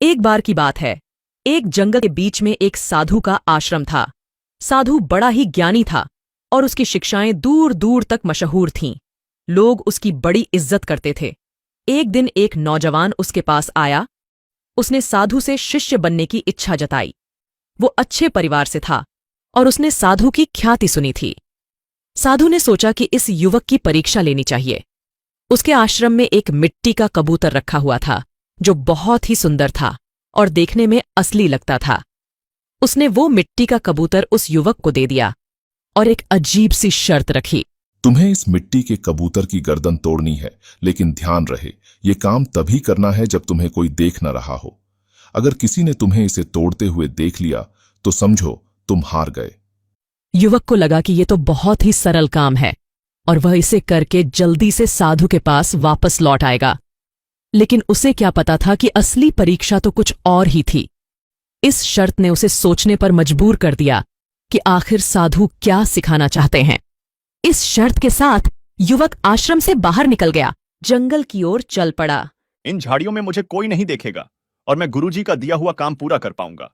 एक बार की बात है। एक जंगल के बीच में एक साधु का आश्रम था। साधु बड़ा ही ज्ञानी था और उसकी शिक्षाएं दूर दूर तक मशहूर थीं। लोग उसकी बड़ी इज्जत करते थे। एक दिन एक नौजवान उसके पास आया। उसने साधु से शिष्य बनने की इच्छा जताई। वो अच्छे परिवार से था और उसने साधु की ख्याति सुनी थी। साधु ने सोचा कि इस युवक की परीक्षा लेनी चाहिए। उसके आश्रम में एक मिट्टी का कबूतर रखा हुआ था जो बहुत ही सुंदर था और देखने में असली लगता था। उसने वो मिट्टी का कबूतर उस युवक को दे दिया और एक अजीब सी शर्त रखी। तुम्हें इस मिट्टी के कबूतर की गर्दन तोड़नी है, लेकिन ध्यान रहे ये काम तभी करना है जब तुम्हें कोई देख न रहा हो। अगर किसी ने तुम्हें इसे तोड़ते हुए देख लिया तो समझो तुम हार गए। युवक को लगा कि ये तो बहुत ही सरल काम है और वह इसे करके जल्दी से साधु के पास वापस लौट आएगा। लेकिन उसे क्या पता था कि असली परीक्षा तो कुछ और ही थी। इस शर्त ने उसे सोचने पर मजबूर कर दिया कि आखिर साधु क्या सिखाना चाहते हैं। इस शर्त के साथ युवक आश्रम से बाहर निकल गया, जंगल की ओर चल पड़ा। इन झाड़ियों में मुझे कोई नहीं देखेगा और मैं गुरुजी का दिया हुआ काम पूरा कर पाऊंगा।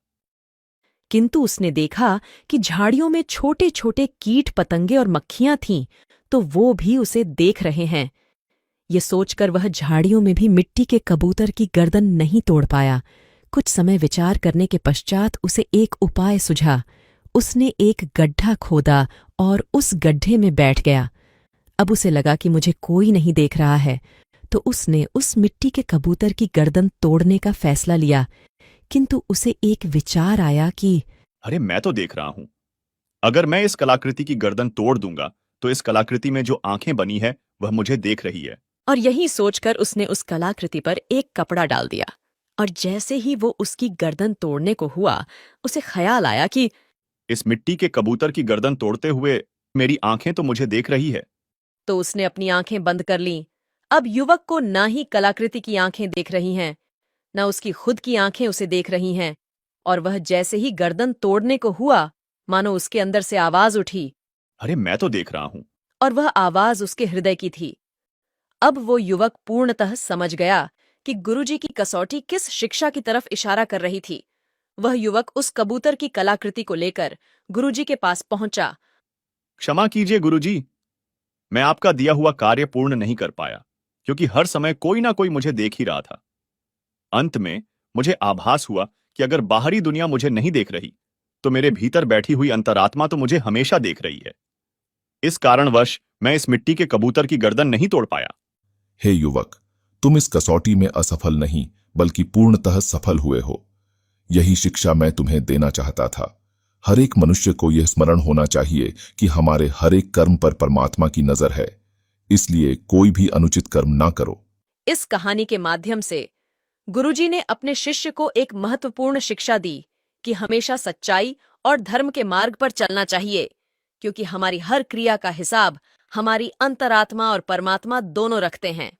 किंतु उसने देखा कि झाड़ियों में छोटे छोटे कीट पतंगे और मक्खियां थीं, तो वो भी उसे देख रहे हैं। ये सोचकर वह झाड़ियों में भी मिट्टी के कबूतर की गर्दन नहीं तोड़ पाया। कुछ समय विचार करने के पश्चात उसे एक उपाय सुझा। उसने एक गड्ढा खोदा और उस गड्ढे में बैठ गया। अब उसे लगा कि मुझे कोई नहीं देख रहा है, तो उसने उस मिट्टी के कबूतर की गर्दन तोड़ने का फैसला लिया। किंतु उसे एक विचार आया कि अरे मैं तो देख रहा हूं। अगर मैं इस कलाकृति की गर्दन तोड़ दूंगा तो इस कलाकृति में जो आंखें बनी है वह मुझे देख रही है। और यही सोचकर उसने उस कलाकृति पर एक कपड़ा डाल दिया। और जैसे ही वो उसकी गर्दन तोड़ने को हुआ, उसे ख्याल आया कि इस मिट्टी के कबूतर की गर्दन तोड़ते हुए मेरी आंखें तो मुझे देख रही है। तो उसने अपनी आंखें बंद कर लीं। अब युवक को ना ही कलाकृति की आंखें देख रही हैं, न उसकी खुद की आंखें उसे देख रही हैं। और वह जैसे ही गर्दन तोड़ने को हुआ, मानो उसके अंदर से आवाज उठी। अरे मैं तो देख रहा हूं। और वह आवाज उसके हृदय की थी। अब वो युवक पूर्णतः समझ गया कि गुरुजी की कसौटी किस शिक्षा की तरफ इशारा कर रही थी। वह युवक उस कबूतर की कलाकृति को लेकर गुरुजी के पास पहुंचा। क्षमा कीजिए गुरुजी, मैं आपका दिया हुआ कार्य पूर्ण नहीं कर पाया क्योंकि हर समय कोई ना कोई मुझे देख ही रहा था। अंत में मुझे आभास हुआ कि अगर बाहरी दुनिया मुझे नहीं देख रही तो मेरे भीतर बैठी हुई अंतरात्मा तो मुझे हमेशा देख रही है। इस कारणवश मैं इस मिट्टी के कबूतर की गर्दन नहीं तोड़ पाया। हे युवक, तुम इस कसौटी में असफल नहीं बल्कि पूर्णतः सफल हुए हो। यही शिक्षा मैं तुम्हें देना चाहता था। हर एक मनुष्य को यह स्मरण होना चाहिए कि हमारे हर एक कर्म पर परमात्मा की नजर है, इसलिए कोई भी अनुचित कर्म ना करो। इस कहानी के माध्यम से गुरुजी ने अपने शिष्य को एक महत्वपूर्ण शिक्षा दी कि हमेशा सच्चाई और धर्म के मार्ग पर चलना चाहिए, क्योंकि हमारी हर क्रिया का हिसाब हमारी अंतरात्मा और परमात्मा दोनों रखते हैं।